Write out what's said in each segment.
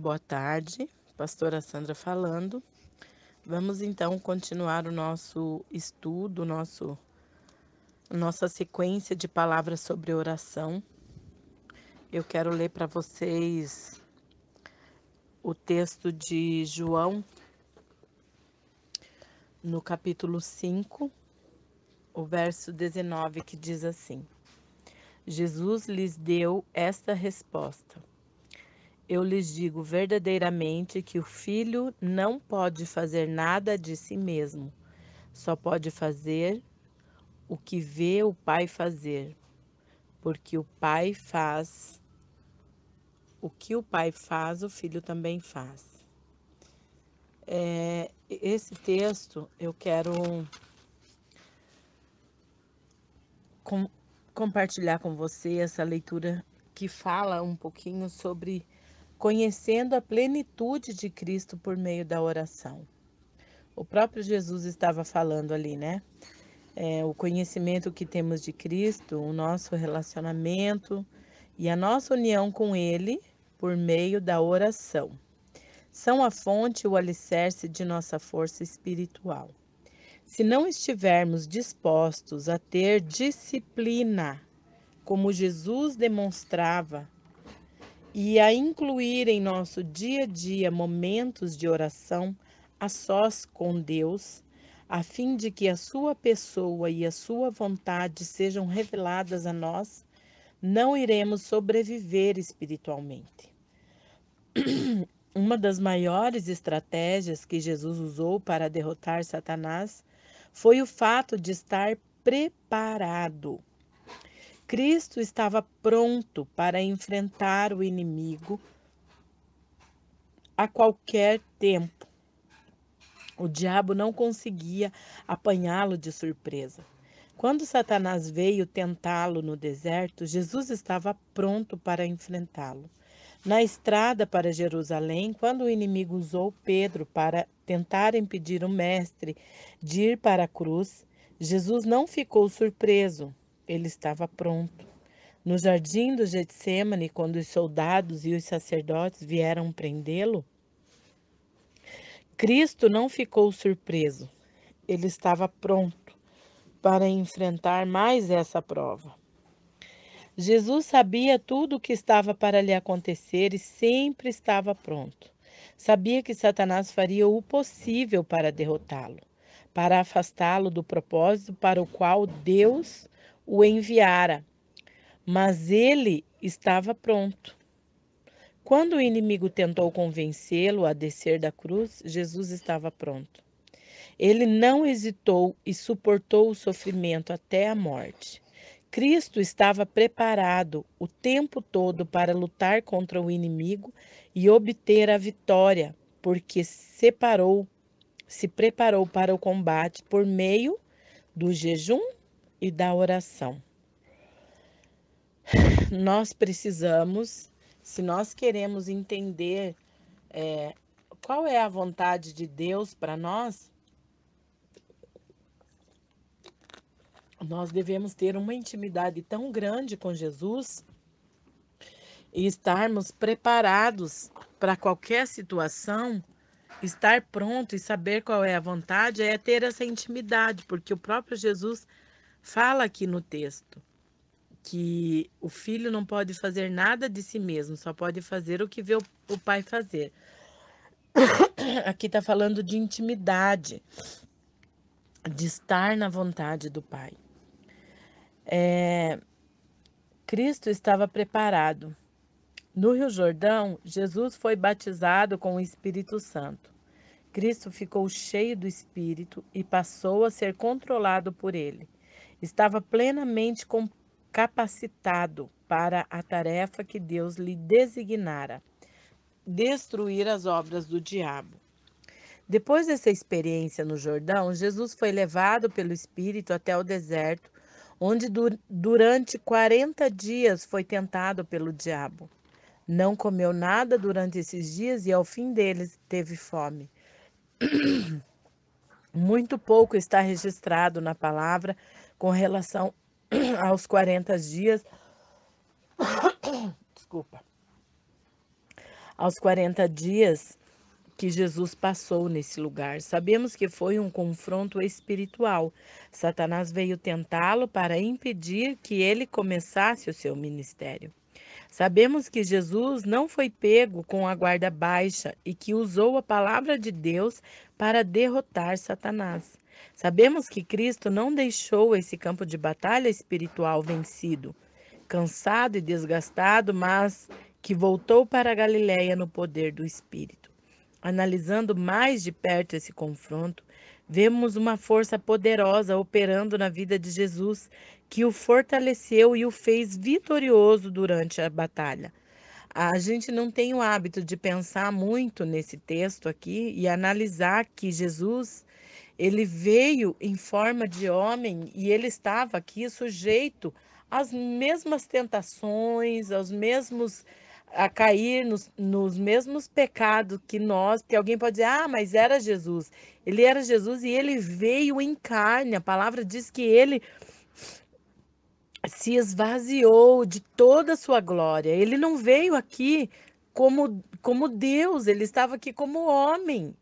boa tarde. Pastora Sandra falando. Vamos então continuar o nosso estudo, nossa sequência de palavras sobre oração. Eu quero ler para vocês o texto de João, no capítulo 5, o verso 19, que diz assim: Jesus lhes deu esta resposta: Eu lhes digo verdadeiramente que o Filho não pode fazer nada de si mesmo, só pode fazer o que vê o Pai fazer, porque o Pai faz o que o Pai faz, o Filho também faz. Esse texto eu quero com- compartilhar com você essa leitura que fala um pouquinho sobre conhecendo a plenitude de Cristo por meio da oração. O próprio Jesus estava falando ali, né? O conhecimento que temos de Cristo, o nosso relacionamento e a nossa união com Ele por meio da oração. São a fonte e o alicerce de nossa força espiritual. Se não estivermos dispostos a ter disciplina, como Jesus demonstrava, e a incluir em nosso dia a dia momentos de oração a sós com Deus, a fim de que a sua pessoa e a sua vontade sejam reveladas a nós, não iremos sobreviver espiritualmente. Uma das maiores estratégias que Jesus usou para derrotar Satanás foi o fato de estar preparado. Cristo estava pronto para enfrentar o inimigo a qualquer tempo. O diabo não conseguia apanhá-lo de surpresa. Quando Satanás veio tentá-lo no deserto, Jesus estava pronto para enfrentá-lo. Na estrada para Jerusalém, quando o inimigo usou Pedro para tentar impedir o mestre de ir para a cruz, Jesus não ficou surpreso. Ele estava pronto. No jardim do Getsêmani, quando os soldados e os sacerdotes vieram prendê-lo, Cristo não ficou surpreso. Ele estava pronto para enfrentar mais essa prova. Jesus sabia tudo o que estava para lhe acontecer e sempre estava pronto. Sabia que Satanás faria o possível para derrotá-lo, para afastá-lo do propósito para o qual Deus o enviara. Mas ele estava pronto. Quando o inimigo tentou convencê-lo a descer da cruz, Jesus estava pronto. Ele não hesitou e suportou o sofrimento até a morte. Cristo estava preparado o tempo todo para lutar contra o inimigo e obter a vitória, porque se preparou para o combate por meio do jejum e da oração. Nós precisamos, se nós queremos entender qual é a vontade de Deus para nós, nós devemos ter uma intimidade tão grande com Jesus e estarmos preparados para qualquer situação, estar pronto e saber qual é a vontade, é ter essa intimidade, porque o próprio Jesus fala aqui no texto que o filho não pode fazer nada de si mesmo, só pode fazer o que vê o pai fazer. Aqui está falando de intimidade, de estar na vontade do pai. Cristo estava preparado. No Rio Jordão, Jesus foi batizado com o Espírito Santo. Cristo ficou cheio do Espírito e passou a ser controlado por ele. Estava plenamente capacitado para a tarefa que Deus lhe designara: destruir as obras do diabo. Depois dessa experiência no Jordão, Jesus foi levado pelo Espírito até o deserto, onde durante 40 dias foi tentado pelo diabo. Não comeu nada durante esses dias e ao fim deles teve fome. Muito pouco está registrado na palavra com relação aos 40 dias, desculpa, aos 40 dias que Jesus passou nesse lugar. Sabemos que foi um confronto espiritual. Satanás veio tentá-lo para impedir que ele começasse o seu ministério. Sabemos que Jesus não foi pego com a guarda baixa e que usou a palavra de Deus para derrotar Satanás. Sabemos que Cristo não deixou esse campo de batalha espiritual vencido, cansado e desgastado, mas que voltou para a Galiléia no poder do Espírito. Analisando mais de perto esse confronto, vemos uma força poderosa operando na vida de Jesus, que o fortaleceu e o fez vitorioso durante a batalha. A gente não tem o hábito de pensar muito nesse texto aqui e analisar que Jesus, ele veio em forma de homem e ele estava aqui sujeito às mesmas tentações, aos mesmos a cair nos mesmos pecados que nós, que alguém pode dizer, ah, mas era Jesus. Ele era Jesus e ele veio em carne. A palavra diz que ele se esvaziou de toda a sua glória. Ele não veio aqui como Deus, ele estava aqui como homem.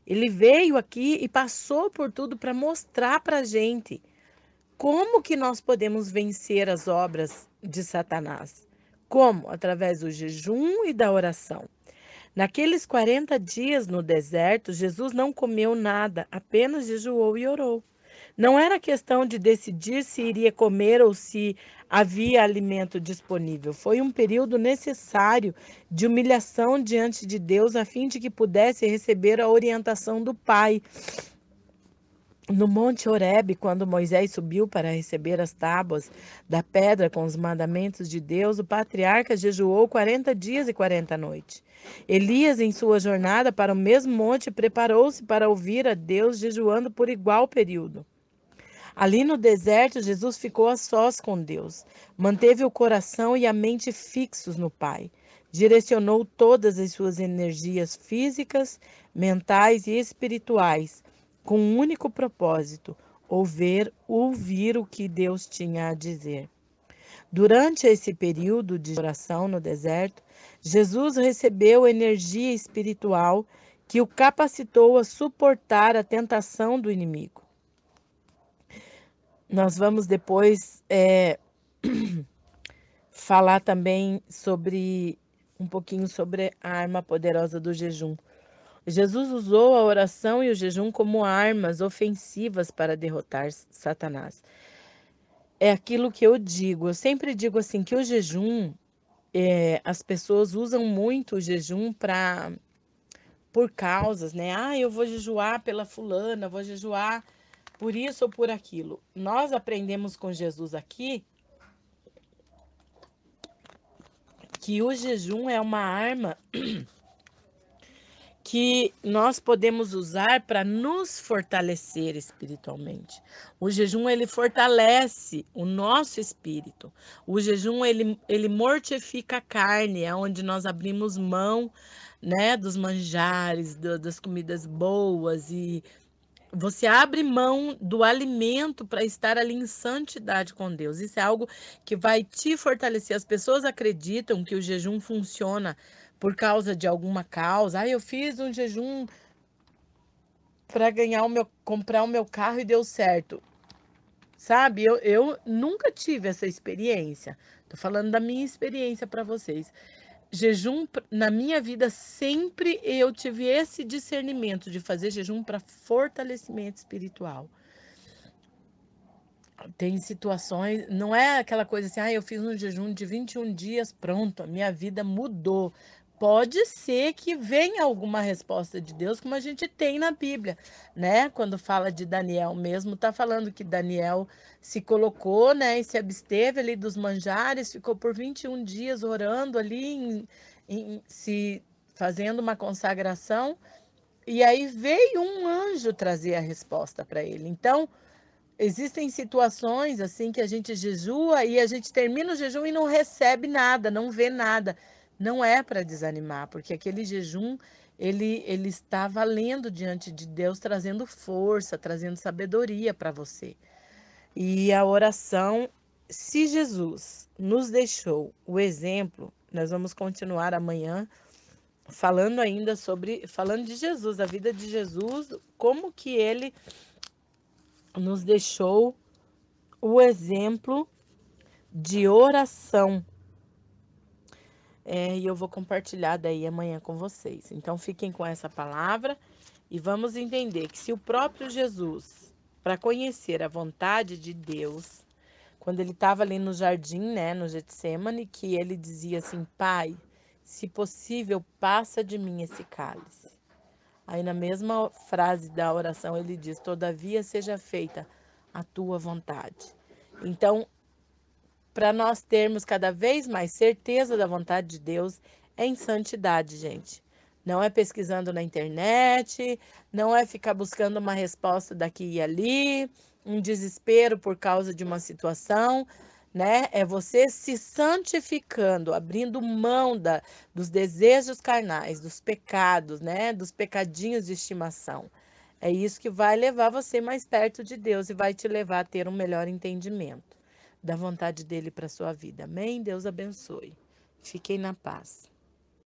Ele veio aqui e passou por tudo para mostrar para a gente como que nós podemos vencer as obras de Satanás. Como? Através do jejum e da oração. Naqueles 40 dias no deserto, Jesus não comeu nada, apenas jejuou e orou. Não era questão de decidir se iria comer ou se havia alimento disponível. Foi um período necessário de humilhação diante de Deus, a fim de que pudesse receber a orientação do Pai. No Monte Horebe, quando Moisés subiu para receber as tábuas da pedra com os mandamentos de Deus, o patriarca jejuou 40 dias e 40 noites. Elias, em sua jornada para o mesmo monte, preparou-se para ouvir a Deus, jejuando por igual período. Ali no deserto, Jesus ficou a sós com Deus, manteve o coração e a mente fixos no Pai, direcionou todas as suas energias físicas, mentais e espirituais com um único propósito: ouvir o que Deus tinha a dizer. Durante esse período de oração no deserto, Jesus recebeu energia espiritual que o capacitou a suportar a tentação do inimigo. Nós vamos depois falar também sobre um pouquinho sobre a arma poderosa do jejum. Jesus usou a oração e o jejum como armas ofensivas para derrotar Satanás. É aquilo que eu digo. Eu sempre digo assim que o jejum, as pessoas usam muito o jejum para por causas, né? Ah, eu vou jejuar pela fulana, vou jejuar por isso ou por aquilo. Nós aprendemos com Jesus aqui que o jejum é uma arma que nós podemos usar para nos fortalecer espiritualmente. O jejum ele fortalece o nosso espírito. O jejum ele mortifica a carne, é onde nós abrimos mão, né, dos manjares, das comidas boas e você abre mão do alimento para estar ali em santidade com Deus. Isso é algo que vai te fortalecer. As pessoas acreditam que o jejum funciona por causa de alguma causa. Ah, eu fiz um jejum para comprar o meu carro e deu certo. Sabe? Eu nunca tive essa experiência. Tô falando da minha experiência para vocês. Jejum, na minha vida, sempre eu tive esse discernimento de fazer jejum para fortalecimento espiritual. Tem situações, não é aquela coisa assim, ah, eu fiz um jejum de 21 dias, pronto, a minha vida mudou. Pode ser que venha alguma resposta de Deus, como a gente tem na Bíblia, né? Quando fala de Daniel mesmo, tá falando que Daniel se colocou, né, e se absteve ali dos manjares, ficou por 21 dias orando ali, se fazendo uma consagração, e aí veio um anjo trazer a resposta para ele. Então, existem situações assim que a gente jejua e a gente termina o jejum e não recebe nada, não vê nada. Não é para desanimar, porque aquele jejum ele está valendo diante de Deus, trazendo força, trazendo sabedoria para você. E a oração, se Jesus nos deixou o exemplo, nós vamos continuar amanhã falando ainda falando de Jesus, a vida de Jesus, como que ele nos deixou o exemplo de oração. E eu vou compartilhar daí amanhã com vocês. Então fiquem com essa palavra e vamos entender que se o próprio Jesus, para conhecer a vontade de Deus, quando ele estava ali no jardim, né, no Getsemane, que ele dizia assim: Pai, se possível, passa de mim esse cálice. Aí na mesma frase da oração ele diz: Todavia seja feita a tua vontade. Então, para nós termos cada vez mais certeza da vontade de Deus, é em santidade, gente. Não é pesquisando na internet, não é ficar buscando uma resposta daqui e ali, um desespero por causa de uma situação, né? É você se santificando, abrindo mão dos desejos carnais, dos pecados, né? Dos pecadinhos de estimação. É isso que vai levar você mais perto de Deus e vai te levar a ter um melhor entendimento da vontade dele para sua vida. Amém? Deus abençoe. Fiquem na paz.